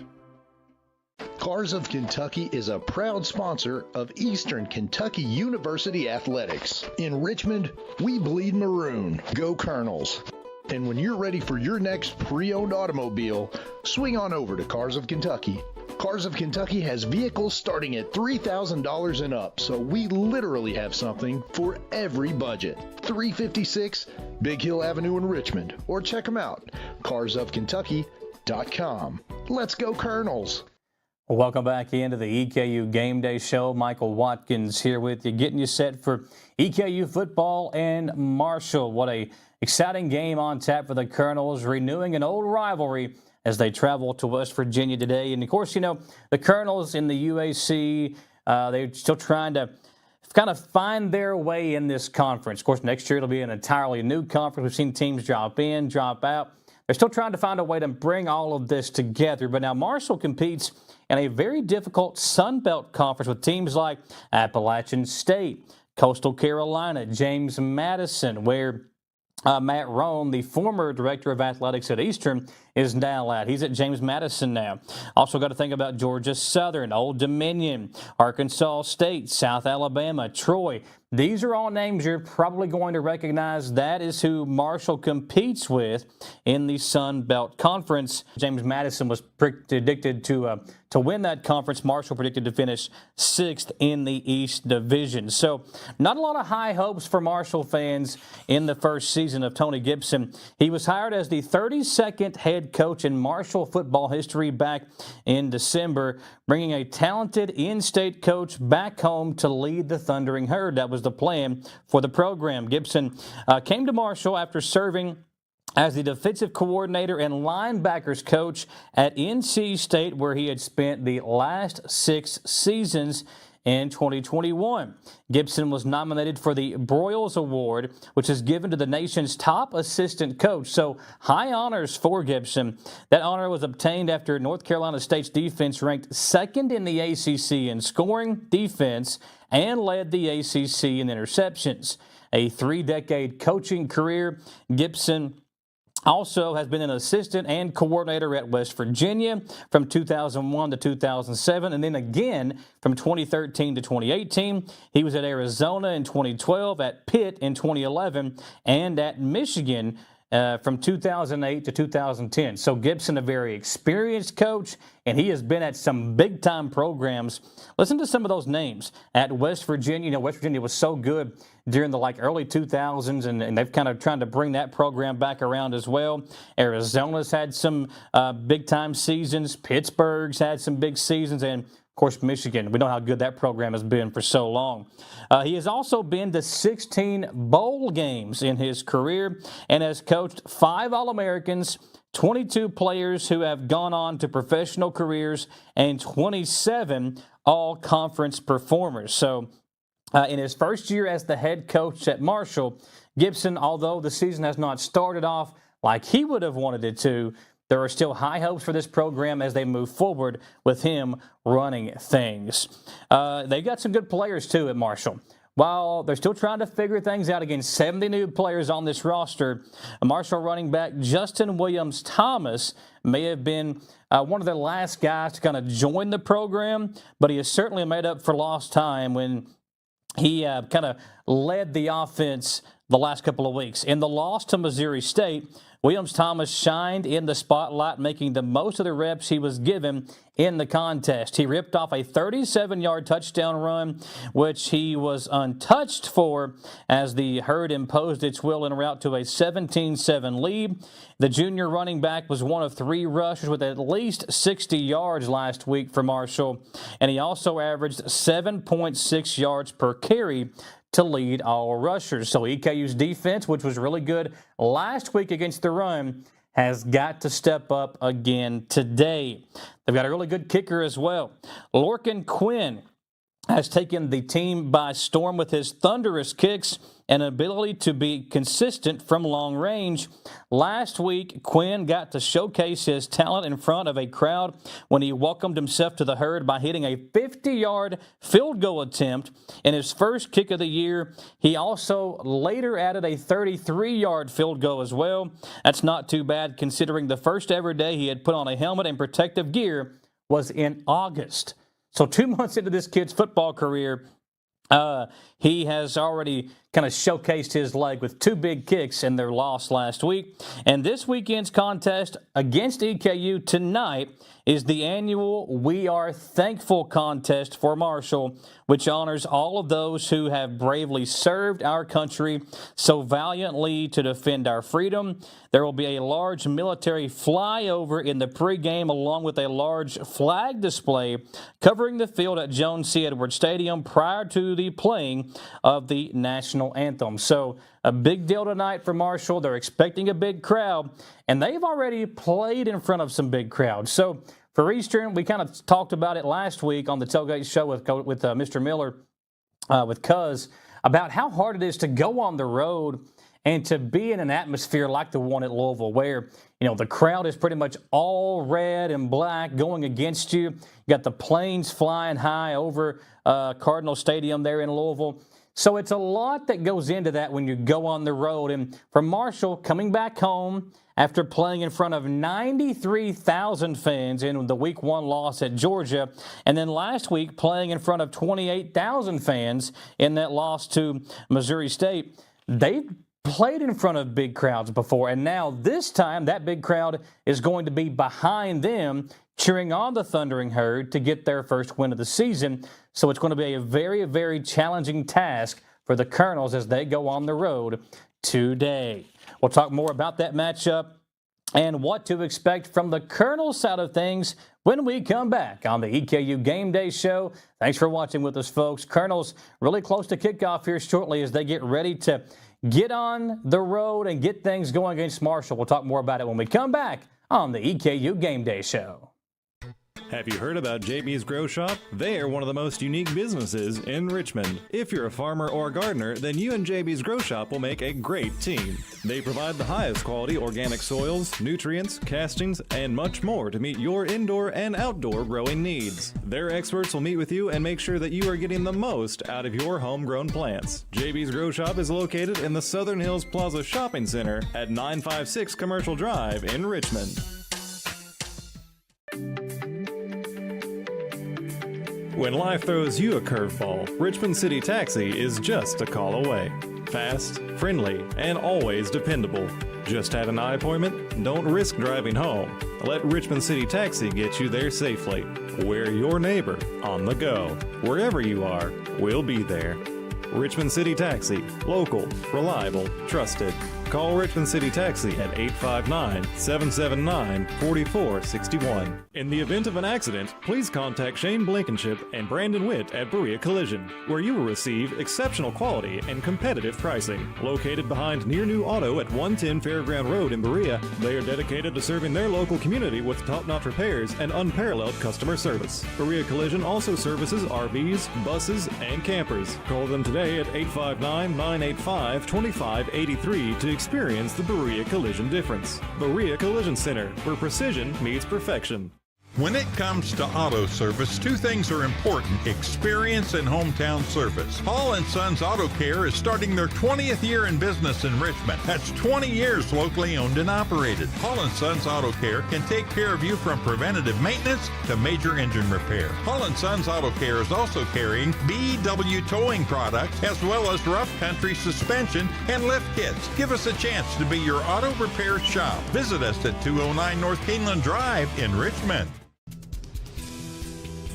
Cars of Kentucky is a proud sponsor of Eastern Kentucky University Athletics. In Richmond, we bleed maroon. Go Colonels. And when you're ready for your next pre-owned automobile, swing on over to Cars of Kentucky. Cars of Kentucky has vehicles starting at $3,000 and up, so we literally have something for every budget. 356 Big Hill Avenue in Richmond, or check them out, carsofkentucky.com. Let's go Colonels! Welcome back into the EKU Game Day Show. Michael Watkins here with you, getting you set for EKU football and Marshall. What a exciting game on tap for the Colonels, renewing an old rivalry as they travel to West Virginia today. And, of course, you know, the Colonels in the UAC, they're still trying to kind of find their way in this conference. Of course, next year it'll be an entirely new conference. We've seen teams drop in, drop out. They're still trying to find a way to bring all of this together. But now Marshall competes in a very difficult Sun Belt conference with teams like Appalachian State, Coastal Carolina, James Madison, where Matt Rohn, the former director of athletics at Eastern, is now at. He's at James Madison now. Also got to think about Georgia Southern, Old Dominion, Arkansas State, South Alabama, Troy. These are all names you're probably going to recognize. That is who Marshall competes with in the Sun Belt Conference. James Madison was predicted to win that conference. Marshall predicted to finish 6th in the East Division. So not a lot of high hopes for Marshall fans in the first season of Tony Gibson. He was hired as the 32nd head coach in Marshall football history back in December, bringing a talented in-state coach back home to lead the Thundering Herd. That was the plan for the program. Gibson came to Marshall after serving as the defensive coordinator and linebackers coach at NC State, where he had spent the last 6 seasons in 2021. Gibson was nominated for the Broyles Award, which is given to the nation's top assistant coach. So high honors for Gibson. That honor was obtained after North Carolina State's defense ranked 2nd in the ACC in scoring, defense, and led the ACC in interceptions. A 3-decade coaching career, Gibson also has been an assistant and coordinator at West Virginia from 2001 to 2007, and then again from 2013 to 2018. He was at Arizona in 2012, at Pitt in 2011, and at Michigan from 2008 to 2010. So Gibson, a very experienced coach, and he has been at some big-time programs. Listen to some of those names. At West Virginia, you know, West Virginia was so good during the early 2000s, and they've kind of trying to bring that program back around as well. Arizona's had some big-time seasons. Pittsburgh's had some big seasons, and of course, Michigan. We know how good that program has been for so long. He has also been to 16 bowl games in his career and has coached 5 All-Americans, 22 players who have gone on to professional careers, and 27 all-conference performers. So in his first year as the head coach at Marshall, Gibson, although the season has not started off like he would have wanted it to, there are still high hopes for this program as they move forward with him running things. They've got some good players, too, at Marshall. While they're still trying to figure things out, again, 70 new players on this roster, Marshall running back Justin Williams-Thomas may have been one of the last guys to kind of join the program, but he has certainly made up for lost time when he kind of led the offense the last couple of weeks. In the loss to Missouri State, Williams-Thomas shined in the spotlight, making the most of the reps he was given in the contest. He ripped off a 37-yard touchdown run, which he was untouched for as the Herd imposed its will en route to a 17-7 lead. The junior running back was one of 3 rushers with at least 60 yards last week for Marshall, and he also averaged 7.6 yards per carry to lead all rushers. So EKU's defense, which was really good last week against the run, has got to step up again today. They've got a really good kicker as well. Lorcan Quinn has taken the team by storm with his thunderous kicks and ability to be consistent from long range. Last week, Quinn got to showcase his talent in front of a crowd when he welcomed himself to the Herd by hitting a 50-yard field goal attempt in his first kick of the year. He also later added a 33-yard field goal as well. That's not too bad considering the first ever day he had put on a helmet and protective gear was in August. So 2 months into this kid's football career, he has already kind of showcased his leg with 2 big kicks in their loss last week. And this weekend's contest against EKU tonight is the annual We Are Thankful contest for Marshall, which honors all of those who have bravely served our country so valiantly to defend our freedom. There will be a large military flyover in the pregame along with a large flag display covering the field at Jones C. Edwards Stadium prior to the playing of the national anthem. So a big deal tonight for Marshall. They're expecting a big crowd, and they've already played in front of some big crowds. So for Eastern, we kind of talked about it last week on the Tailgate Show with Mr. Miller, with Cuz, about how hard it is to go on the road and to be in an atmosphere like the one at Louisville where, you know, the crowd is pretty much all red and black going against you. You got the planes flying high over Cardinal Stadium there in Louisville. So it's a lot that goes into that when you go on the road. And for Marshall, coming back home after playing in front of 93,000 fans in the Week 1 loss at Georgia, and then last week playing in front of 28,000 fans in that loss to Missouri State, they've played in front of big crowds before, and now this time that big crowd is going to be behind them cheering on the Thundering Herd to get their first win of the season. So it's going to be a very, very challenging task for the Colonels as they go on the road today. We'll talk more about that matchup and what to expect from the Colonels side of things when we come back on the EKU Game Day Show. Thanks for watching with us, folks. Colonels really close to kickoff here shortly as they get ready to get on the road and get things going against Marshall. We'll talk more about it when we come back on the EKU Game Day Show. Have you heard about JB's Grow Shop? They are one of the most unique businesses in Richmond. If you're a farmer or a gardener, then you and JB's Grow Shop will make a great team. They provide the highest quality organic soils, nutrients, castings, and much more to meet your indoor and outdoor growing needs. Their experts will meet with you and make sure that you are getting the most out of your homegrown plants. JB's Grow Shop is located in the Southern Hills Plaza Shopping Center at 956 Commercial Drive in Richmond. When life throws you a curveball, Richmond City Taxi is just a call away. Fast, friendly, and always dependable. Just had an eye appointment? Don't risk driving home. Let Richmond City Taxi get you there safely. We're your neighbor on the go. Wherever you are, we'll be there. Richmond City Taxi. Local, reliable, trusted. Call Richmond City Taxi at 859-779-4461. In the event of an accident, please contact Shane Blankenship and Brandon Witt at Berea Collision, where you will receive exceptional quality and competitive pricing. Located behind Near New Auto at 110 Fairground Road in Berea, they are dedicated to serving their local community with top-notch repairs and unparalleled customer service. Berea Collision also services RVs, buses, and campers. Call them today at 859-985-2583 to experience the Berea Collision difference. Berea Collision Center, where precision meets perfection. When it comes to auto service, two things are important: experience and hometown service. Hall & Sons Auto Care is starting their 20th year in business in Richmond. That's 20 years locally owned and operated. Hall & Sons Auto Care can take care of you from preventative maintenance to major engine repair. Hall & Sons Auto Care is also carrying BW towing products as well as rough country suspension and lift kits. Give us a chance to be your auto repair shop. Visit us at 209 North Keeneland Drive in Richmond.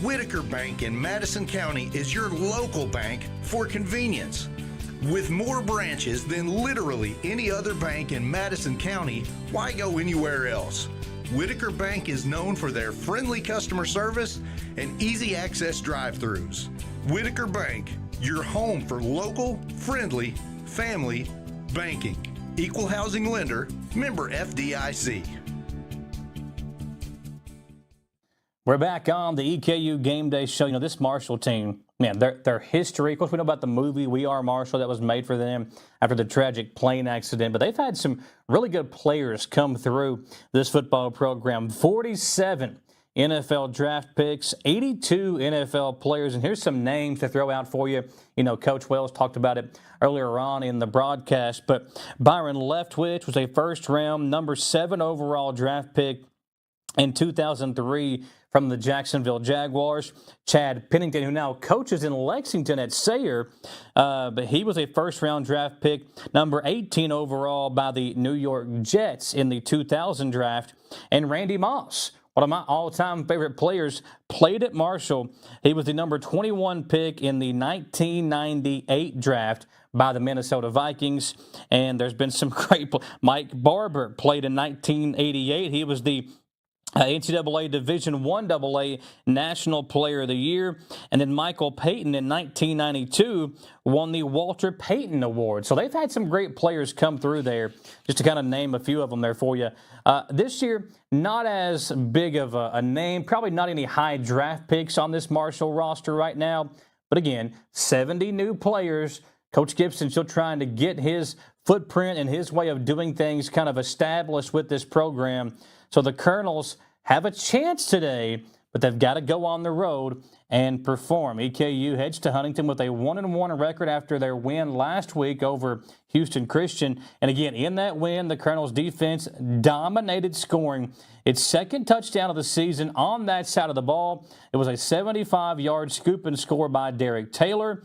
Whitaker Bank in Madison County is your local bank for convenience. With more branches than literally any other bank in Madison County, why go anywhere else? Whitaker Bank is known for their friendly customer service and easy access drive-thrus. Whitaker Bank, your home for local, friendly, family banking. Equal housing lender, member FDIC. We're back on the EKU Game Day Show. You know, this Marshall team, man, their history, of course, we know about the movie We Are Marshall that was made for them after the tragic plane accident, but they've had some really good players come through this football program. 47 NFL draft picks, 82 NFL players, and here's some names to throw out for you. You know, Coach Wells talked about it earlier on in the broadcast, but Byron Leftwich was a first-round, number 7 overall draft pick in 2003 from the Jacksonville Jaguars. Chad Pennington, who now coaches in Lexington at Sayre, but he was a first-round draft pick, number 18 overall by the New York Jets in the 2000 draft. And Randy Moss, one of my all-time favorite players, played at Marshall. He was the number 21 pick in the 1998 draft by the Minnesota Vikings. And there's been some great Mike Barber played in 1988. He was the NCAA Division I AA National Player of the Year. And then Michael Payton in 1992 won the Walter Payton Award. So they've had some great players come through there, just to kind of name a few of them there for you. This year, not as big of a name, probably not any high draft picks on this Marshall roster right now. But again, 70 new players. Coach Gibson still trying to get his footprint and his way of doing things kind of established with this program. So the Colonels have a chance today, but they've got to go on the road and perform. EKU heads to Huntington with a 1-1 record after their win last week over Houston Christian. And again, in that win, the Colonels defense dominated scoring. Its second touchdown of the season on that side of the ball. It was a 75-yard scoop and score by Derek Taylor.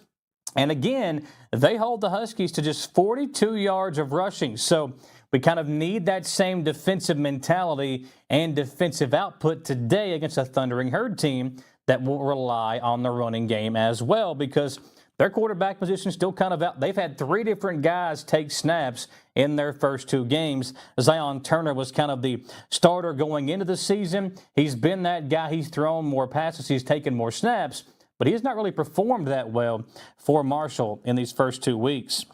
And again, they hold the Huskies to just 42 yards of rushing. So we kind of need that same defensive mentality and defensive output today against a Thundering Herd team that will rely on the running game as well, because their quarterback position is still kind of out. They've had 3 different guys take snaps in their first 2 games. Zion Turner was kind of the starter going into the season. He's been that guy. He's thrown more passes. He's taken more snaps, but he has not really performed that well for Marshall in these first 2 weeks.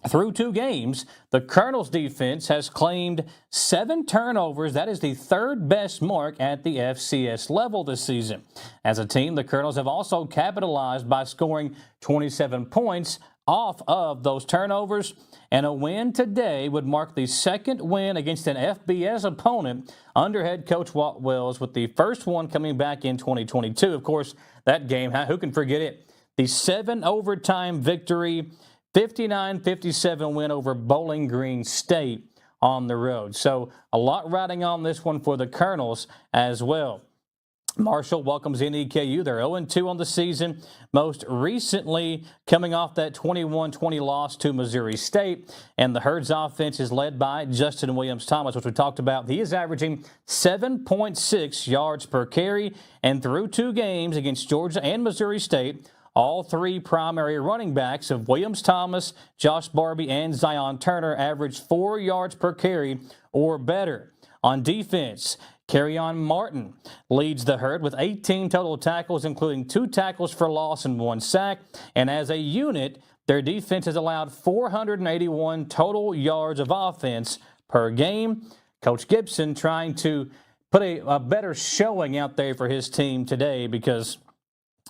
Through 2 games, the Colonels' defense has claimed 7 turnovers. That is the 3rd best mark at the FCS level this season. As a team, the Colonels have also capitalized by scoring 27 points off of those turnovers. And a win today would mark the 2nd win against an FBS opponent under head coach Walt Wells, with the first one coming back in 2022. Of course, that game, who can forget it? The 7 overtime victory, 59-57 win over Bowling Green State on the road. So a lot riding on this one for the Colonels as well. Marshall welcomes in EKU. They're 0-2 on the season, most recently coming off that 21-20 loss to Missouri State. And the Herds offense is led by Justin Williams-Thomas, which we talked about. He is averaging 7.6 yards per carry. And through 2 games against Georgia and Missouri State, all 3 primary running backs of Williams-Thomas, Josh Barbie, and Zion Turner averaged 4 yards per carry or better. On defense, Kerryon Martin leads the Herd with 18 total tackles, including 2 tackles for loss and 1 sack. And as a unit, their defense has allowed 481 total yards of offense per game. Coach Gibson trying to put a better showing out there for his team today, because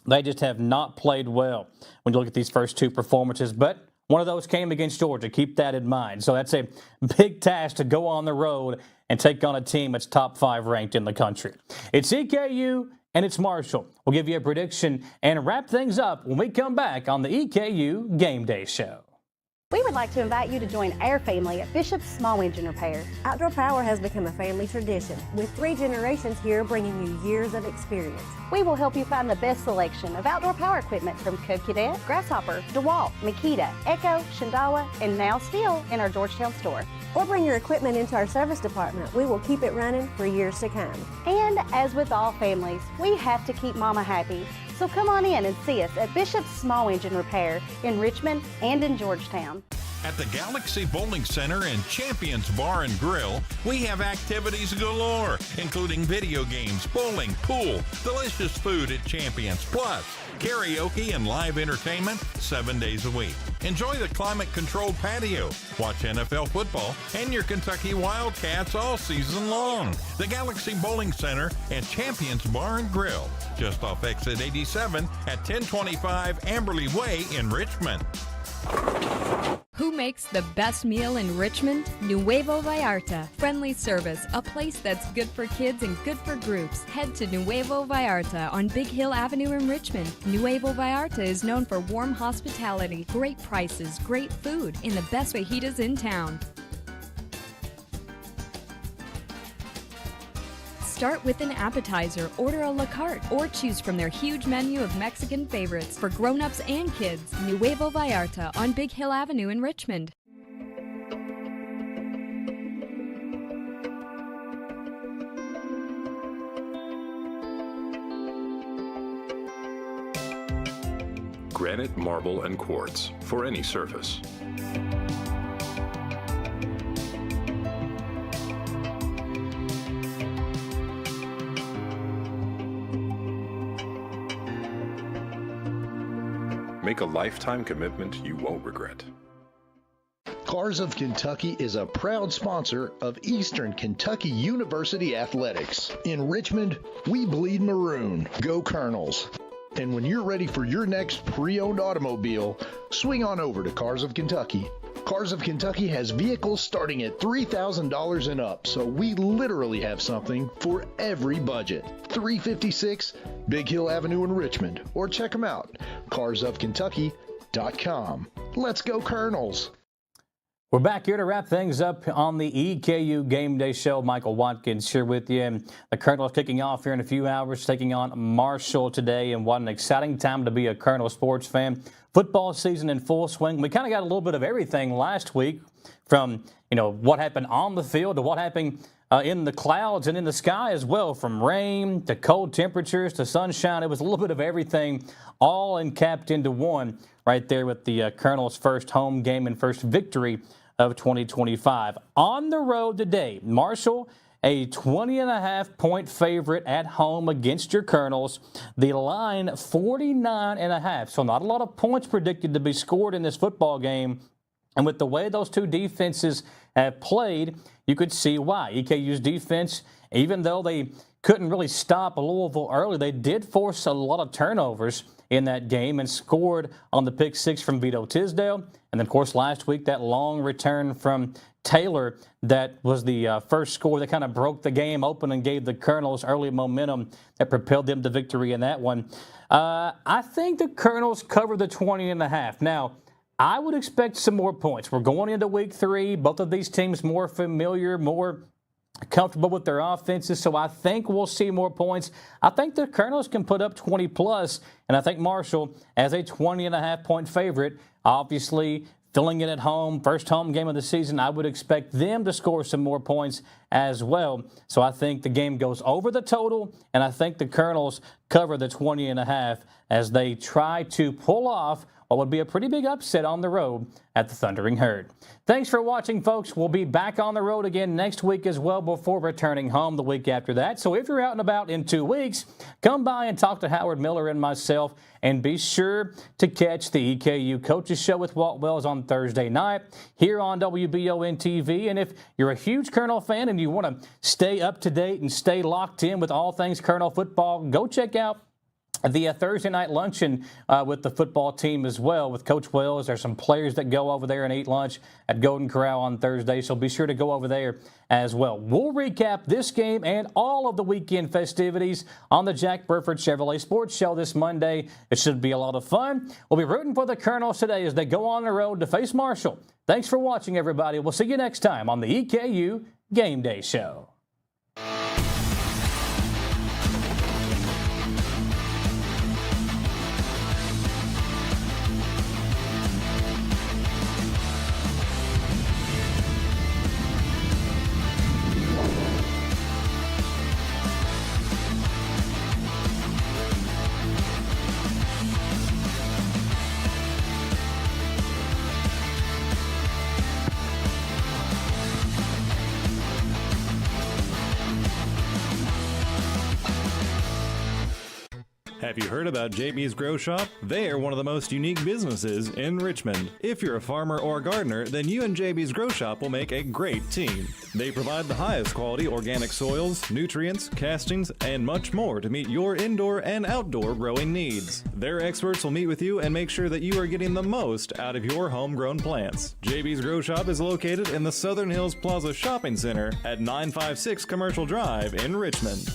they just have not played well when you look at these first 2 performances. But One of those came against Georgia. Keep that in mind. So that's a big task to go on the road and take on a team that's top 5 ranked in the country. It's EKU and it's Marshall. We'll give you a prediction and wrap things up when we come back on the EKU Game Day Show. We would like to invite you to join our family at Bishop's Small Engine Repair. Outdoor Power has become a family tradition, with 3 generations here bringing you years of experience. We will help you find the best selection of outdoor power equipment from Code Cadet, Grasshopper, DeWalt, Makita, EKU, Shindawa, and now Steel in our Georgetown store. Or bring your equipment into our service department. We will keep it running for years to come. And as with all families, we have to keep Mama happy. So come on in and see us at Bishop's Small Engine Repair in Richmond and in Georgetown. At the Galaxy Bowling Center and Champions Bar and Grill, we have activities galore, including video games, bowling, pool, delicious food at Champions, plus karaoke and live entertainment 7 days a week. Enjoy the climate-controlled patio, watch NFL football, and your Kentucky Wildcats all season long. The Galaxy Bowling Center and Champions Bar and Grill, just off exit 87 at 1025 Amberley Way in Richmond. Who makes the best meal in Richmond? Nuevo Vallarta. Friendly service, a place that's good for kids and good for groups. Head to Nuevo Vallarta on Big Hill Avenue in Richmond. Nuevo Vallarta is known for warm hospitality, great prices, great food, and the best fajitas in town. Start with an appetizer, order a la carte, or choose from their huge menu of Mexican favorites for grown-ups and kids. Nuevo Vallarta on Big Hill Avenue in Richmond. Granite, marble, and quartz for any surface. Make a lifetime commitment you won't regret. Cars of Kentucky is a proud sponsor of Eastern Kentucky University Athletics. In Richmond, we bleed maroon. Go Colonels. And when you're ready for your next pre-owned automobile, swing on over to Cars of Kentucky. Cars of Kentucky has vehicles starting at $3,000 and up, so we literally have something for every budget. 356 Big Hill Avenue in Richmond, or check them out, carsofkentucky.com. Let's go Colonels! We're back here to wrap things up on the EKU Game Day Show. Michael Watkins here with you. And the Colonels kicking off here in a few hours, taking on Marshall today. And what an exciting time to be a Colonel sports fan. Football season in full swing. We kind of got a little bit of everything last week, from what happened on the field to what happened in the clouds and in the sky as well, from rain to cold temperatures to sunshine. It was a little bit of everything all encapped into one right there with the Colonels' first home game and first victory of 2025. On the road today, Marshall, a 20.5-point favorite at home against your Colonels. The line 49.5, so not a lot of points predicted to be scored in this football game. And with the way those two defenses have played, you could see why. EKU's defense, even though they couldn't really stop Louisville early, they did force a lot of turnovers in that game and scored on the pick six from Vito Tisdale. And then, of course, last week, that long return from Taylor that was the first score that kind of broke the game open and gave the Colonels early momentum that propelled them to victory in that one. I think the Colonels covered the 20.5. Now, I would expect some more points. We're going into week 3. Both of these teams more familiar, more comfortable with their offenses, so I think we'll see more points. I think the Colonels can put up 20 plus, and I think Marshall, as a 20.5-point favorite, obviously filling it at home, first home game of the season, I would expect them to score some more points as well. So I think the game goes over the total, and I think the Colonels cover the 20.5 as they try to pull off what would be a pretty big upset on the road at the Thundering Herd. Thanks for watching, folks. We'll be back on the road again next week as well before returning home the week after that. So if you're out and about in 2 weeks, come by and talk to Howard Miller and myself, and be sure to catch the EKU Coaches Show with Walt Wells on Thursday night here on WBON-TV. And if you're a huge Colonel fan and you want to stay up to date and stay locked in with all things Colonel football, go check out the Thursday night luncheon with the football team as well with Coach Wells. There's some players that go over there and eat lunch at Golden Corral on Thursday, so be sure to go over there as well. We'll recap this game and all of the weekend festivities on the Jack Burford Chevrolet Sports Show this Monday. It should be a lot of fun. We'll be rooting for the Colonels today as they go on the road to face Marshall. Thanks for watching, everybody. We'll see you next time on the EKU Game Day Show. Have you heard about JB's Grow Shop? They are one of the most unique businesses in Richmond. If you're a farmer or gardener, then you and JB's Grow Shop will make a great team. They provide the highest quality organic soils, nutrients, castings, and much more to meet your indoor and outdoor growing needs. Their experts will meet with you and make sure that you are getting the most out of your homegrown plants. JB's Grow Shop is located in the Southern Hills Plaza Shopping Center at 956 Commercial Drive in Richmond.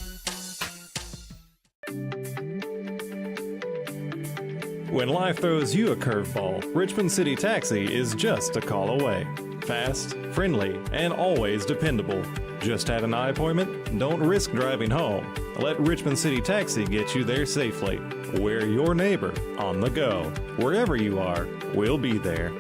When life throws you a curveball, Richmond City Taxi is just a call away. Fast, friendly, and always dependable. Just had an eye appointment? Don't risk driving home. Let Richmond City Taxi get you there safely. We're your neighbor on the go. Wherever you are, we'll be there.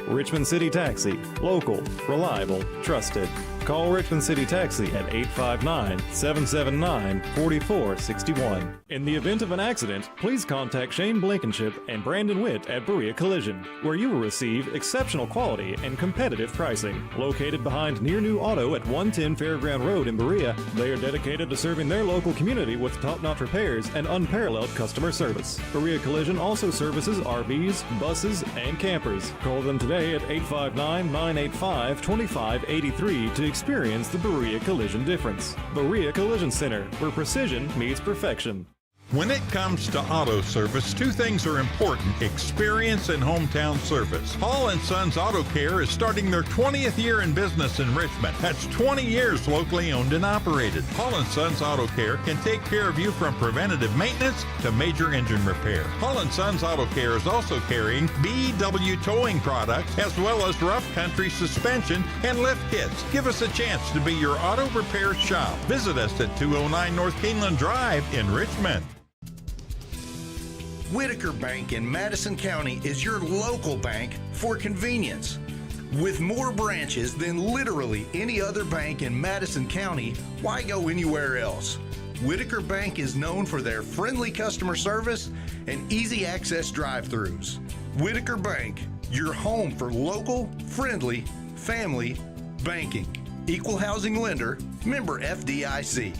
Richmond City Taxi. Local, reliable, trusted. Call Richmond City Taxi at 859-779-4461. In the event of an accident, please contact Shane Blankenship and Brandon Witt at Berea Collision, where you will receive exceptional quality and competitive pricing. Located behind Near New Auto at 110 Fairground Road in Berea, they are dedicated to serving their local community with top-notch repairs and unparalleled customer service. Berea Collision also services RVs, buses, and campers. Call them today at 859-985-2583 to experience the Berea Collision difference. Berea Collision Center, where precision meets perfection. When it comes to auto service, two things are important: experience and hometown service. Hall & Sons Auto Care is starting their 20th year in business in Richmond. That's 20 years locally owned and operated. Hall & Sons Auto Care can take care of you from preventative maintenance to major engine repair. Hall & Sons Auto Care is also carrying BW towing products as well as rough country suspension and lift kits. Give us a chance to be your auto repair shop. Visit us at 209 North Keeneland Drive in Richmond. Whitaker Bank in Madison County is your local bank for convenience. With more branches than literally any other bank in Madison County, why go anywhere else? Whitaker Bank is known for their friendly customer service and easy access drive-thrus. Whitaker Bank, your home for local, friendly, family banking. Equal housing lender, member FDIC.